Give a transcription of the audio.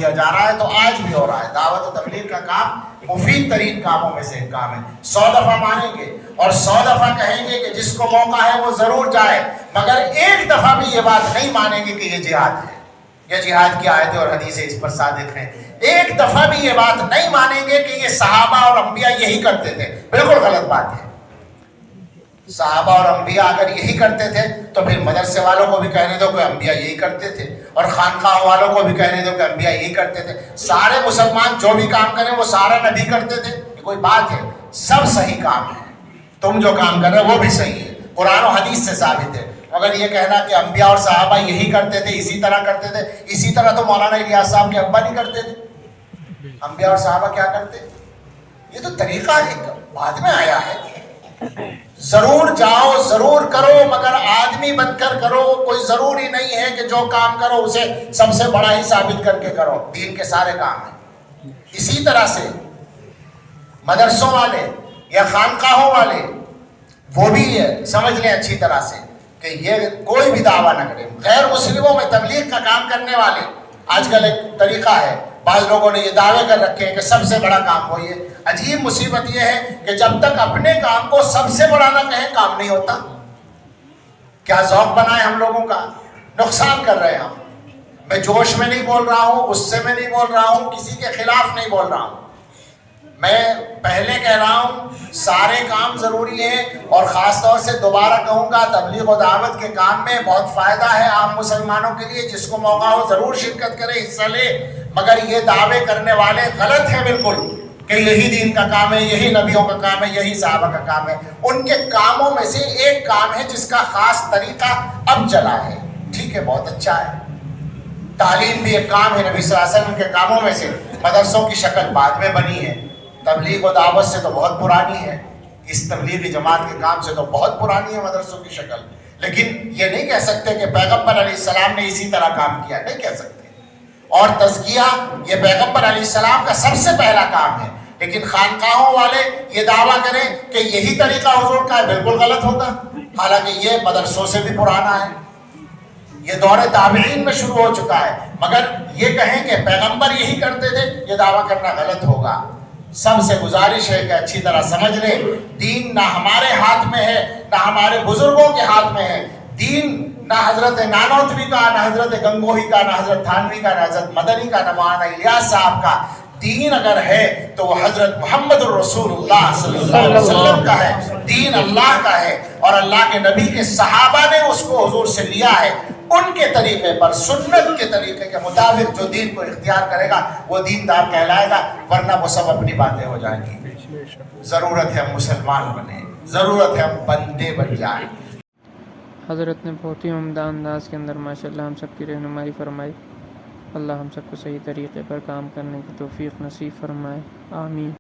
دیا جا رہا ہے تو آج بھی ہو رہا ہے۔ دعوت و تبلیغ کا کام مفید ترین کاموں میں سے ایک کام ہے۔ 100 دفعہ مانیں گے اور 100 دفعہ کہیں گے کہ جس کو موقع ہے وہ ضرور جائے، مگر ایک دفعہ بھی یہ بات نہیں مانیں گے کہ یہ جہاد ہے، یہ جہاد کی آیتیں اور حدیثیں اس پر صادق ہیں۔ ایک دفعہ بھی یہ بات نہیں مانیں گے کہ یہ صحابہ اور انبیاء یہی کرتے تھے، بالکل غلط بات ہے۔ صحابہ اور انبیاء اگر یہی کرتے تھے تو پھر مدرسے والوں کو بھی کہنے دو کہ انبیاء یہی کرتے تھے، اور خانقاہ والوں کو بھی کہنے دو کہ انبیاء یہی کرتے تھے۔ سارے مسلمان جو بھی کام کریں وہ سارا نبی کرتے تھے، یہ کوئی بات ہے؟ سب صحیح کام ہے، تم جو کام کر رہے ہو وہ بھی صحیح ہے، قرآن و حدیث سے ثابت ہے۔ مگر یہ کہنا کہ انبیاء اور صحابہ یہی کرتے تھے، اسی طرح کرتے تھے، اسی طرح تو مولانا الیاس صاحب کے ابا نہیں کرتے تھے۔ انبیاء اور صحابہ کیا کرتے؟ یہ تو طریقہ ایک بعد میں آیا ہے۔ ضرور جاؤ، ضرور کرو، مگر آدمی بن کر کرو۔ کوئی ضروری نہیں ہے کہ جو کام کرو اسے سب سے بڑا ہی ثابت کر کے کرو، دین کے سارے کام ہیں۔ اسی طرح سے مدرسوں والے یا خانقاہوں والے وہ بھی یہ سمجھ لیں اچھی طرح سے کہ یہ کوئی بھی دعویٰ نہ کرے۔ غیر مسلموں میں تبلیغ کا کام کرنے والے، آج کل ایک طریقہ ہے، بعض لوگوں نے یہ دعوے کر رکھے ہیں کہ سب سے بڑا کام وہ یہ۔ عجیب مصیبت یہ ہے کہ جب تک اپنے کام کو سب سے بڑا نہ کہیں کام نہیں ہوتا۔ کیا ذوق بنا ہے ہم لوگوں کا؟ نقصان کر رہے ہیں ہم۔ میں جوش میں نہیں بول رہا ہوں، غصے میں نہیں بول رہا ہوں، کسی کے خلاف نہیں بول رہا ہوں۔ میں پہلے کہہ رہا ہوں سارے کام ضروری ہیں، اور خاص طور سے دوبارہ کہوں گا تبلیغ و دعوت کے کام میں بہت فائدہ ہے عام مسلمانوں کے لیے۔ جس کو موقع ہو ضرور شرکت کرے، حصہ لے، مگر یہ دعوے کرنے والے غلط ہیں بالکل کہ یہی دین کا کام ہے، یہی نبیوں کا کام ہے، یہی صحابہ کا کام ہے۔ ان کے کاموں میں سے ایک کام ہے جس کا خاص طریقہ اب چلا ہے، ٹھیک ہے، بہت اچھا ہے۔ تعلیم بھی ایک کام ہے نبی صلی اللہ علیہ وسلم کے کاموں میں سے، مدرسوں کی شکل بعد میں بنی ہے۔ تبلیغ و دعوت سے تو بہت پرانی ہے، اس تبلیغی جماعت کے کام سے تو بہت پرانی ہے مدرسوں کی شکل، لیکن یہ نہیں کہہ سکتے کہ پیغمبر علیہ السلام نے اسی طرح کام کیا، نہیں کہہ سکتے۔ اور تزکیہ یہ پیغمبر علیہ السلام کا سب سے پہلا کام ہے، لیکن خانقاہوں والے یہ دعویٰ کریں کہ یہی طریقہ حضور کا ہے، بالکل غلط ہوگا، حالانکہ یہ مدرسوں سے بھی پرانا ہے، یہ دور تابعین میں شروع ہو چکا ہے۔ مگر یہ کہیں کہ پیغمبر یہی کرتے تھے، یہ دعویٰ کرنا غلط ہوگا۔ سب سے گزارش ہے کہ اچھی طرح سمجھ لیں، دین نہ ہمارے ہاتھ میں ہے، نہ ہمارے بزرگوں کے ہاتھ میں ہے۔ دین نہ حضرت نانوتوی کا، نہ حضرت گنگوہی کا، نہ حضرت تھانوی کا، نہ حضرت مدنی کا، نہ مولانا الیاس صاحب کا۔ دین اگر ہے تو وہ حضرت محمد الرسول اللہ صلی اللہ علیہ وسلم کا ہے، دین اللہ کا ہے، اور اللہ کے نبی کے صحابہ نے اس کو حضور سے لیا ہے۔ ان کے طریقے پر، سنت کے طریقے کے مطابق جو دین کو اختیار کرے گا وہ دیندار کہلائے گا، ورنہ وہ سب اپنی باتیں ہو جائیں گی۔ ضرورت ہے ہم مسلمان بنیں، ضرورت ہے ہم بندے بن جائیں۔ حضرت نے بہت ہی عمدہ انداز کے اندر ماشاءاللہ ہم سب کی رہنمائی فرمائی۔ اللہ ہم سب کو صحیح طریقے پر کام کرنے کی توفیق نصیب فرمائے، آمین۔